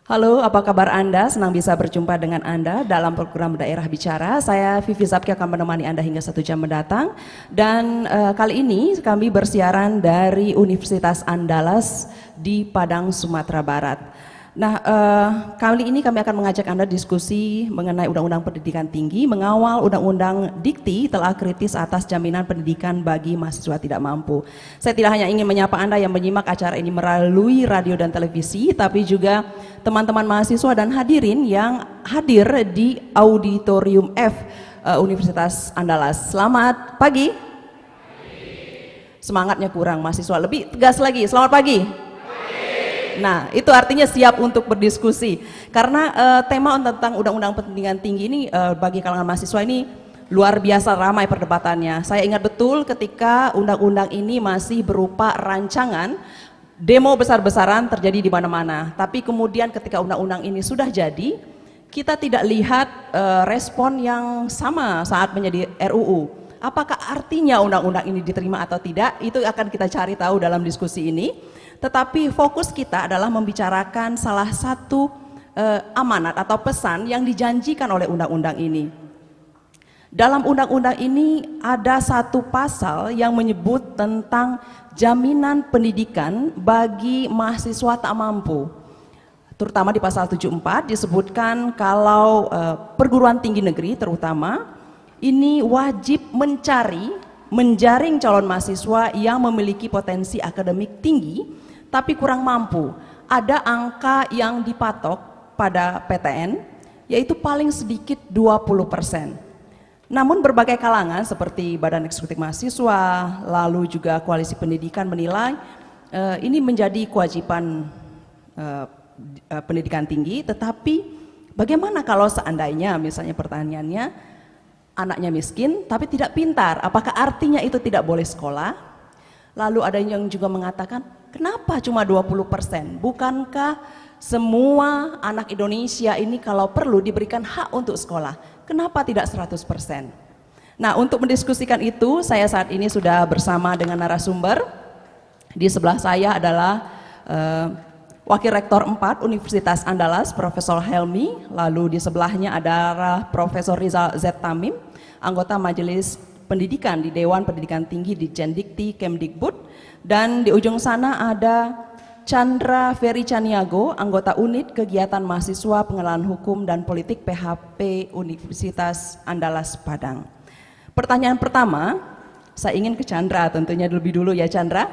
Halo, apa kabar Anda? Senang bisa berjumpa dengan Anda dalam program Daerah Bicara. Saya Vivi Zapki akan menemani Anda hingga 1 jam mendatang. Dan kali ini kami bersiaran dari Universitas Andalas di Padang, Sumatera Barat. Nah, kali ini kami akan mengajak Anda diskusi mengenai Undang-Undang Pendidikan Tinggi, mengawal Undang-Undang Dikti telah kritis atas jaminan pendidikan bagi mahasiswa tidak mampu. Saya tidak hanya ingin menyapa Anda yang menyimak acara ini melalui radio dan televisi, tapi juga teman-teman mahasiswa dan hadirin yang hadir di Auditorium F Universitas Andalas. Selamat pagi. Semangatnya kurang mahasiswa, lebih tegas lagi. Selamat pagi. Nah, itu artinya siap untuk berdiskusi. Karena tema tentang Undang-Undang Pendidikan Tinggi ini bagi kalangan mahasiswa ini luar biasa ramai perdebatannya. Saya ingat betul ketika undang-undang ini masih berupa rancangan, demo besar-besaran terjadi di mana-mana. Tapi kemudian ketika undang-undang ini sudah jadi, kita tidak lihat respon yang sama saat menjadi RUU. Apakah artinya undang-undang ini diterima atau tidak? Itu akan kita cari tahu dalam diskusi ini. Tetapi fokus kita adalah membicarakan salah satu amanat atau pesan yang dijanjikan oleh undang-undang ini. Dalam undang-undang ini ada satu pasal yang menyebut tentang jaminan pendidikan bagi mahasiswa tak mampu. Terutama di pasal 74 disebutkan kalau perguruan tinggi negeri terutama ini wajib menjaring calon mahasiswa yang memiliki potensi akademik tinggi tapi kurang mampu. Ada angka yang dipatok pada PTN yaitu paling sedikit 20%. Namun berbagai kalangan seperti Badan Eksekutif Mahasiswa, lalu juga Koalisi Pendidikan menilai ini menjadi kewajiban pendidikan tinggi. Tetapi bagaimana kalau seandainya misalnya pertanyaannya anaknya miskin tapi tidak pintar, apakah artinya itu tidak boleh sekolah? Lalu ada yang juga mengatakan, kenapa cuma 20%? Bukankah semua anak Indonesia ini kalau perlu diberikan hak untuk sekolah? Kenapa tidak 100%? Nah, untuk mendiskusikan itu, saya saat ini sudah bersama dengan narasumber. Di sebelah saya adalah Wakil Rektor 4 Universitas Andalas, Profesor Helmi. Lalu di sebelahnya adalah Profesor Rizal Z. Tamim, anggota Majelis Pendidikan di Dewan Pendidikan Tinggi di Jendikti Kemdikbud, dan di ujung sana ada Chandra Ferry Caniago, anggota Unit Kegiatan Mahasiswa Pengenalan Hukum dan Politik PHP Universitas Andalas Padang. Pertanyaan pertama, saya ingin ke Chandra tentunya lebih dulu ya Chandra.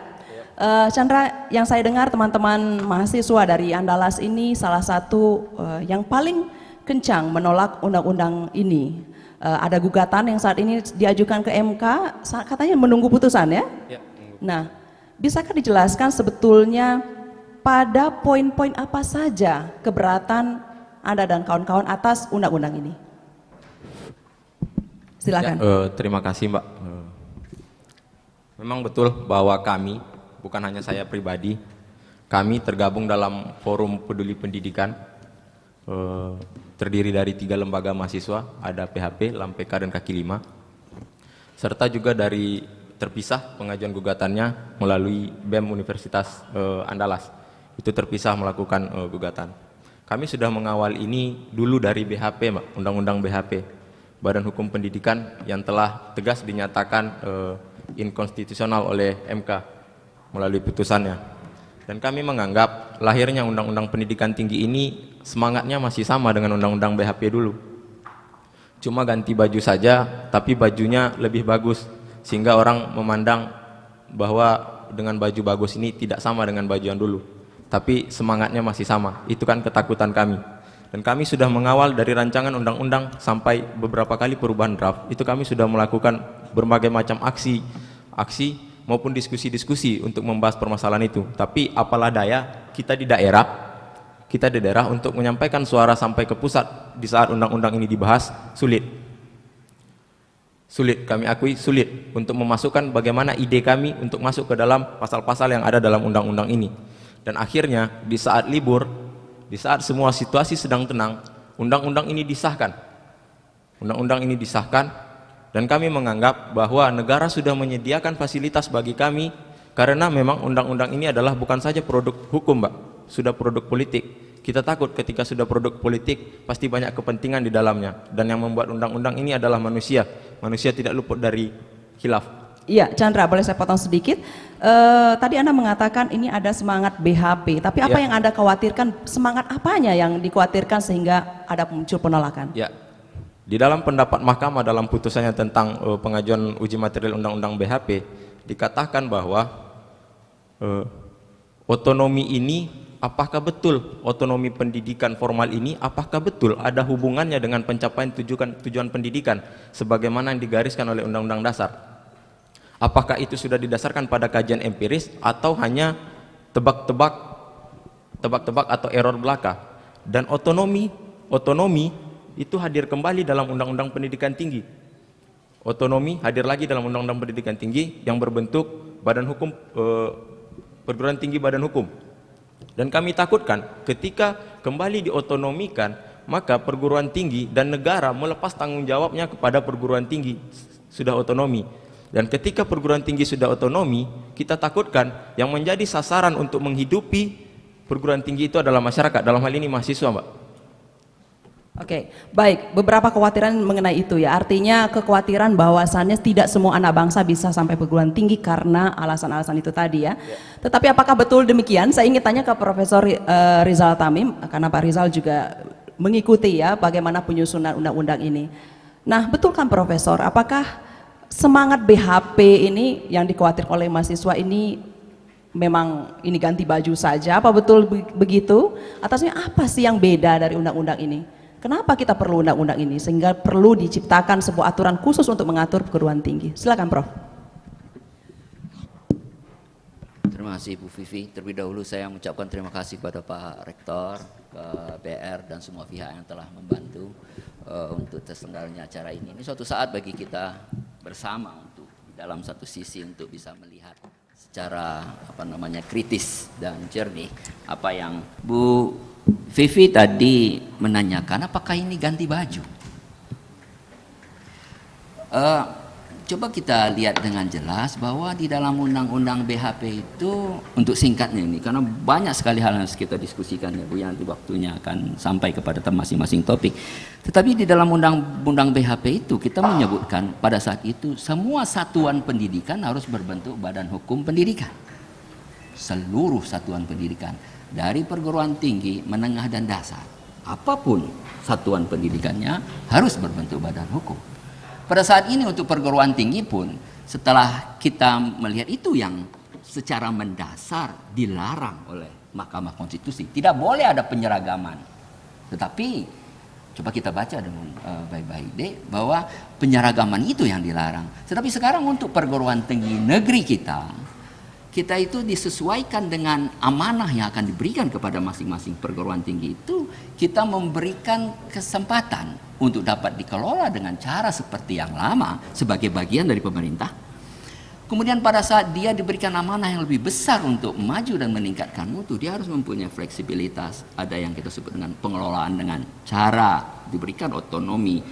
Chandra, yang saya dengar teman-teman mahasiswa dari Andalas ini salah satu yang paling kencang menolak undang-undang ini. Ada gugatan yang saat ini diajukan ke MK, katanya menunggu putusan ya? Ya. Nah, bisakah dijelaskan sebetulnya pada poin-poin apa saja keberatan Anda dan kawan-kawan atas undang-undang ini? Silakan. Ya, terima kasih Mbak. Memang betul bahwa kami, bukan hanya saya pribadi, kami tergabung dalam Forum Peduli Pendidikan. Terdiri dari 3 lembaga mahasiswa, ada PHP, LAMPK, dan Kaki Lima, serta juga dari terpisah pengajuan gugatannya melalui BEM Universitas Andalas, itu terpisah melakukan gugatan. Kami sudah mengawal ini dulu dari BHP, Mbak, Undang-Undang BHP, Badan Hukum Pendidikan, yang telah tegas dinyatakan inkonstitusional oleh MK melalui putusannya. Dan kami menganggap lahirnya Undang-Undang Pendidikan Tinggi ini semangatnya masih sama dengan Undang-Undang BHP dulu. Cuma ganti baju saja, tapi bajunya lebih bagus, sehingga orang memandang bahwa dengan baju bagus ini tidak sama dengan baju yang dulu. Tapi semangatnya masih sama, itu kan ketakutan kami. Dan kami sudah mengawal dari rancangan undang-undang sampai beberapa kali perubahan draft, itu kami sudah melakukan berbagai macam aksi maupun diskusi-diskusi untuk membahas permasalahan itu. Tapi apalah daya, kita di daerah untuk menyampaikan suara sampai ke pusat di saat undang-undang ini dibahas sulit, kami akui sulit untuk memasukkan bagaimana ide kami untuk masuk ke dalam pasal-pasal yang ada dalam undang-undang ini. Dan akhirnya di saat libur, di saat semua situasi sedang tenang, undang-undang ini disahkan. Dan kami menganggap bahwa negara sudah menyediakan fasilitas bagi kami, karena memang undang-undang ini adalah bukan saja produk hukum, Mbak, sudah produk politik. kita takut ketika sudah produk politik pasti banyak kepentingan di dalamnya, dan yang membuat undang-undang ini adalah manusia. Manusia tidak luput dari khilaf. Iya, Chandra, boleh saya potong sedikit? Tadi Anda mengatakan ini ada semangat BHP, tapi apa yang Anda khawatirkan, semangat apanya yang dikhawatirkan sehingga ada muncul penolakan? Ya, di dalam pendapat mahkamah dalam putusannya tentang pengajuan uji material undang-undang BHP dikatakan bahwa otonomi ini, apakah betul otonomi pendidikan formal ini, apakah betul ada hubungannya dengan pencapaian tujuan pendidikan sebagaimana yang digariskan oleh Undang-Undang Dasar? Apakah itu sudah didasarkan pada kajian empiris atau hanya tebak-tebak atau error belaka? Dan otonomi itu hadir kembali dalam Undang-Undang Pendidikan Tinggi. Otonomi hadir lagi dalam Undang-Undang Pendidikan Tinggi yang berbentuk badan hukum, perguruan tinggi badan hukum. Dan kami takutkan ketika kembali diotonomikan, maka perguruan tinggi dan negara melepas tanggung jawabnya kepada perguruan tinggi sudah otonomi. Dan ketika perguruan tinggi sudah otonomi, kita takutkan yang menjadi sasaran untuk menghidupi perguruan tinggi itu adalah masyarakat, dalam hal ini mahasiswa, Mbak. Oke, baik, beberapa kekhawatiran mengenai itu ya, artinya kekhawatiran bahwasannya tidak semua anak bangsa bisa sampai perguruan tinggi karena alasan-alasan itu tadi ya. Tetapi apakah betul demikian? Saya ingin tanya ke Profesor Rizal Tamim, karena Pak Rizal juga mengikuti ya bagaimana penyusunan undang-undang ini. Nah, betul kan Profesor, apakah semangat BHP ini yang dikhawatirkan oleh mahasiswa ini memang ini ganti baju saja? Apa betul begitu? Atasnya apa sih yang beda dari undang-undang ini? Kenapa kita perlu undang-undang ini sehingga perlu diciptakan sebuah aturan khusus untuk mengatur perguruan tinggi? Silakan Prof. Terima kasih Bu Vivi. Terlebih dahulu saya mengucapkan terima kasih kepada Pak Rektor, ke BR dan semua pihak yang telah membantu untuk terselenggaranya acara ini. Ini suatu saat bagi kita bersama untuk dalam satu sisi untuk bisa melihat secara kritis dan jernih apa yang Bu Vivi tadi menanyakan, apakah ini ganti baju? Coba kita lihat dengan jelas bahwa di dalam undang-undang BHP itu, untuk singkatnya ini, karena banyak sekali hal yang harus kita diskusikan ya Bu, yang nanti waktunya akan sampai kepada masing-masing topik. Tetapi di dalam undang-undang BHP itu kita menyebutkan pada saat itu semua satuan pendidikan harus berbentuk badan hukum pendidikan. Seluruh satuan pendidikan, dari perguruan tinggi, menengah dan dasar, apapun satuan pendidikannya harus berbentuk badan hukum. Pada saat ini untuk perguruan tinggi pun, setelah kita melihat itu yang secara mendasar dilarang oleh Mahkamah Konstitusi, tidak boleh ada penyeragaman. Tetapi coba kita baca dengan baik-baik deh, bahwa penyeragaman itu yang dilarang. Tetapi sekarang untuk perguruan tinggi negeri kita itu disesuaikan dengan amanah yang akan diberikan kepada masing-masing perguruan tinggi itu, kita memberikan kesempatan untuk dapat dikelola dengan cara seperti yang lama sebagai bagian dari pemerintah. Kemudian pada saat dia diberikan amanah yang lebih besar untuk maju dan meningkatkan mutu, dia harus mempunyai fleksibilitas. Ada yang kita sebut dengan pengelolaan dengan cara diberikan otonomi,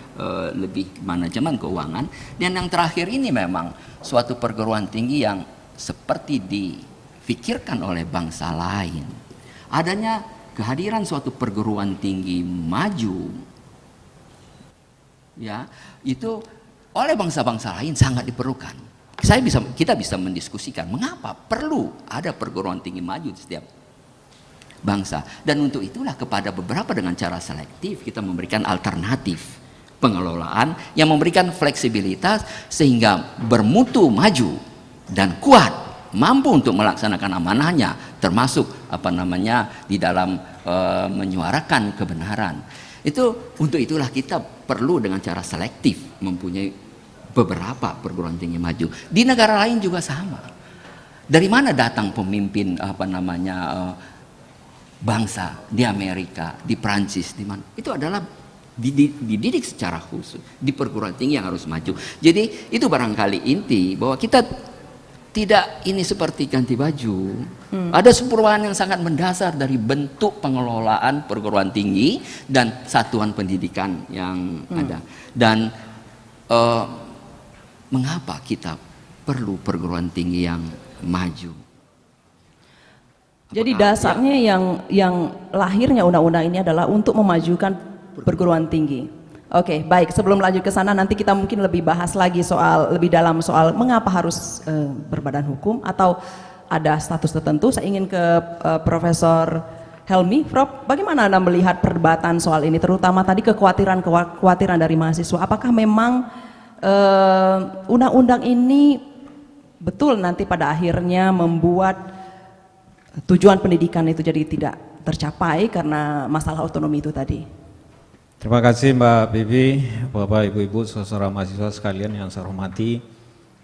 lebih manajemen keuangan. Dan yang terakhir ini memang suatu perguruan tinggi yang seperti difikirkan oleh bangsa lain. Adanya kehadiran suatu perguruan tinggi maju, ya, itu oleh bangsa-bangsa lain sangat diperlukan. Kita bisa mendiskusikan mengapa perlu ada perguruan tinggi maju di setiap bangsa. Dan untuk itulah kepada beberapa dengan cara selektif kita memberikan alternatif pengelolaan yang memberikan fleksibilitas sehingga bermutu maju dan kuat, mampu untuk melaksanakan amanahnya, termasuk di dalam menyuarakan kebenaran. Untuk itulah kita perlu dengan cara selektif mempunyai beberapa perguruan tinggi maju. Di negara lain juga sama. Dari mana datang pemimpin bangsa di Amerika, di Prancis, di mana? Itu adalah dididik secara khusus di perguruan tinggi yang harus maju. Jadi itu barangkali inti bahwa kita tidak ini seperti ganti baju. Ada perubahan yang sangat mendasar dari bentuk pengelolaan perguruan tinggi dan satuan pendidikan yang ada. Dan mengapa kita perlu perguruan tinggi yang maju? Jadi dasarnya yang lahirnya undang-undang ini adalah untuk memajukan perguruan tinggi. Oke, baik. Sebelum lanjut ke sana, nanti kita mungkin lebih bahas lagi lebih dalam soal mengapa harus berbadan hukum atau ada status tertentu. Saya ingin ke Profesor Helmi. Prof, bagaimana Anda melihat perdebatan soal ini, terutama tadi kekhawatiran dari mahasiswa? Apakah memang undang-undang ini betul nanti pada akhirnya membuat tujuan pendidikan itu jadi tidak tercapai karena masalah otonomi itu tadi? Terima kasih Mbak Bibi, Bapak Ibu-Ibu, saudara mahasiswa sekalian yang saya hormati.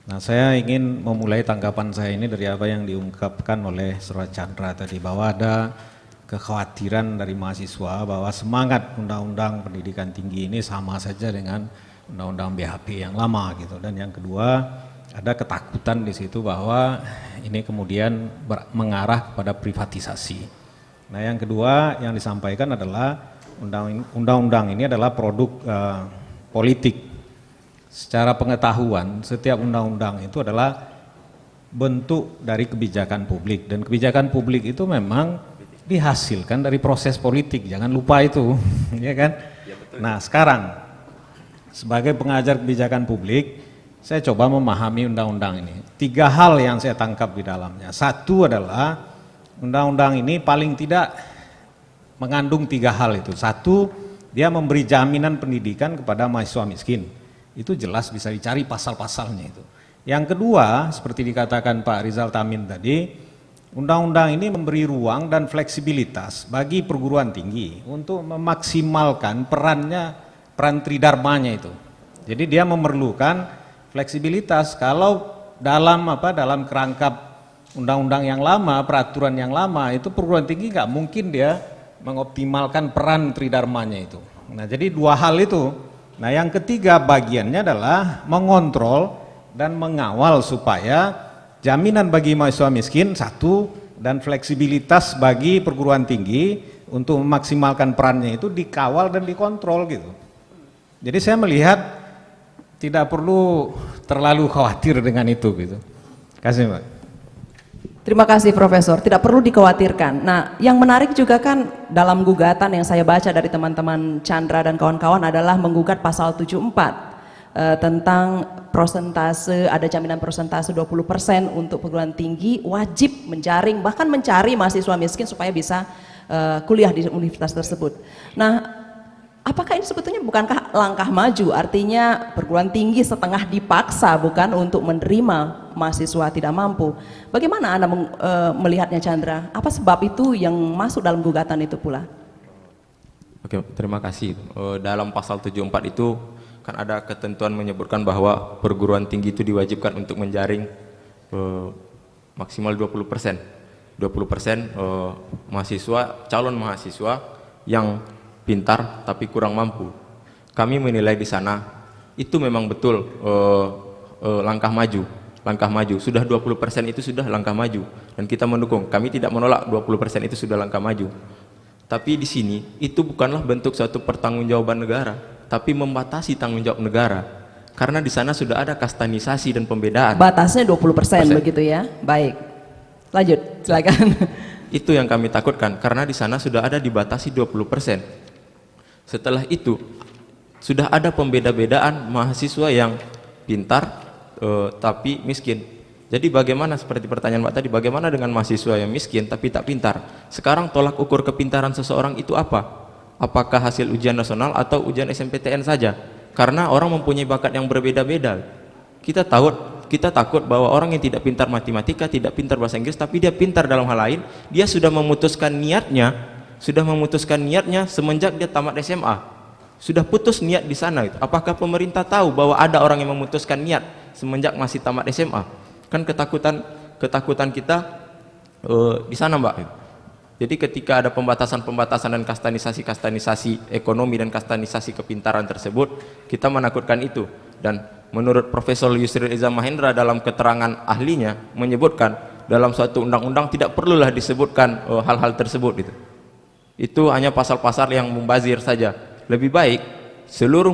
Nah, saya ingin memulai tanggapan saya ini dari apa yang diungkapkan oleh Saudara Chandra tadi, bahwa ada kekhawatiran dari mahasiswa bahwa semangat Undang-Undang Pendidikan Tinggi ini sama saja dengan Undang-Undang BHP yang lama gitu. Dan yang kedua, ada ketakutan di situ bahwa ini kemudian mengarah kepada privatisasi. Nah, yang kedua yang disampaikan adalah undang-undang ini adalah produk politik. Secara pengetahuan, setiap undang-undang itu adalah bentuk dari kebijakan publik, dan kebijakan publik itu memang dihasilkan dari proses politik. Jangan lupa itu, ya kan? Ya, betul. Nah, sekarang sebagai pengajar kebijakan publik, saya coba memahami undang-undang ini. 3 hal yang saya tangkap di dalamnya. Satu adalah undang-undang ini paling tidak mengandung 3 hal itu. Satu, dia memberi jaminan pendidikan kepada mahasiswa miskin. Itu jelas bisa dicari pasal-pasalnya itu. Yang kedua, seperti dikatakan Pak Rizal Tamin tadi, undang-undang ini memberi ruang dan fleksibilitas bagi perguruan tinggi untuk memaksimalkan peran tridharmanya itu. Jadi dia memerlukan fleksibilitas. Kalau dalam kerangkap undang-undang yang lama, peraturan yang lama, itu perguruan tinggi nggak mungkin dia mengoptimalkan peran tridharmanya itu. Nah, jadi 2 hal itu. Nah, yang ketiga bagiannya adalah mengontrol dan mengawal supaya jaminan bagi mahasiswa miskin satu, dan fleksibilitas bagi perguruan tinggi untuk memaksimalkan perannya itu dikawal dan dikontrol gitu. Jadi saya melihat tidak perlu terlalu khawatir dengan itu gitu. Terima kasih Mbak. Terima kasih Profesor, tidak perlu dikhawatirkan. Nah, yang menarik juga kan dalam gugatan yang saya baca dari teman-teman Chandra dan kawan-kawan adalah menggugat pasal 74 tentang persentase, ada jaminan persentase 20% untuk perguruan tinggi wajib menjaring, bahkan mencari mahasiswa miskin supaya bisa kuliah di universitas tersebut. Nah, apakah ini sebetulnya bukankah langkah maju? Artinya perguruan tinggi setengah dipaksa bukan untuk menerima mahasiswa tidak mampu. Bagaimana Anda melihatnya Chandra? Apa sebab itu yang masuk dalam gugatan itu pula? Oke, terima kasih. Dalam pasal 74 itu kan ada ketentuan menyebutkan bahwa perguruan tinggi itu diwajibkan untuk menjaring maksimal 20%. 20% mahasiswa, calon mahasiswa yang pintar tapi kurang mampu. Kami menilai di sana itu memang betul langkah maju. Sudah 20% itu sudah langkah maju dan kita mendukung. Kami tidak menolak 20% itu sudah langkah maju. Tapi di sini itu bukanlah bentuk suatu pertanggungjawaban negara, tapi membatasi tanggung jawab negara. Karena di sana sudah ada kastanisasi dan pembedaan. Batasnya 20% begitu ya. Baik. Lanjut, silakan. Itu yang kami takutkan karena di sana sudah ada dibatasi 20%. Setelah itu sudah ada pembeda-bedaan mahasiswa yang pintar tapi miskin. Jadi bagaimana, seperti pertanyaan Mbak tadi, bagaimana dengan mahasiswa yang miskin tapi tak pintar? Sekarang tolak ukur kepintaran seseorang itu apa? Apakah hasil ujian nasional atau ujian SNMPTN saja? Karena orang mempunyai bakat yang berbeda-beda. Kita takut bahwa orang yang tidak pintar matematika, tidak pintar bahasa Inggris, tapi dia pintar dalam hal lain, dia sudah memutuskan niatnya semenjak dia tamat SMA. Sudah putus niat di sana. Apakah pemerintah tahu bahwa ada orang yang memutuskan niat semenjak masih tamat SMA? Kan ketakutan kita di sana Mbak. Jadi ketika ada pembatasan dan kastanisasi ekonomi dan kastanisasi kepintaran tersebut, kita menakutkan itu. Dan menurut Profesor Yusril Iza Mahendra dalam keterangan ahlinya menyebutkan dalam suatu undang-undang tidak perlulah disebutkan hal-hal tersebut gitu. Itu hanya pasal-pasal yang membazir saja. Lebih baik seluruh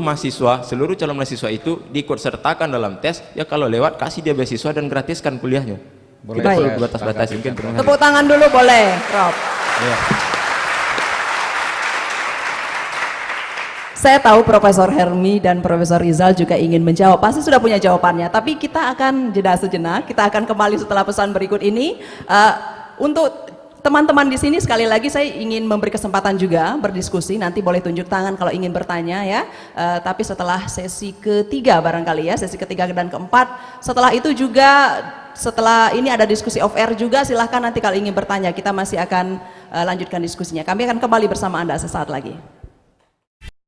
calon mahasiswa itu diikut sertakan dalam tes, ya kalau lewat kasih dia beasiswa dan gratiskan kuliahnya. Boleh Baik. saya Batas-batas mungkin. tanggapi? Tepuk tangan dulu boleh, Prof. Iya. Saya tahu Profesor Hermi dan Profesor Rizal juga ingin menjawab, pasti sudah punya jawabannya, tapi kita akan jeda sejenak, kita akan kembali setelah pesan berikut ini. Untuk teman-teman di sini sekali lagi saya ingin memberi kesempatan juga berdiskusi, nanti boleh tunjuk tangan kalau ingin bertanya ya, tapi setelah sesi ketiga barangkali ya, sesi ketiga dan keempat, setelah itu juga, setelah ini ada diskusi off air juga, silahkan nanti kalau ingin bertanya, kita masih akan lanjutkan diskusinya. Kami akan kembali bersama Anda sesaat lagi.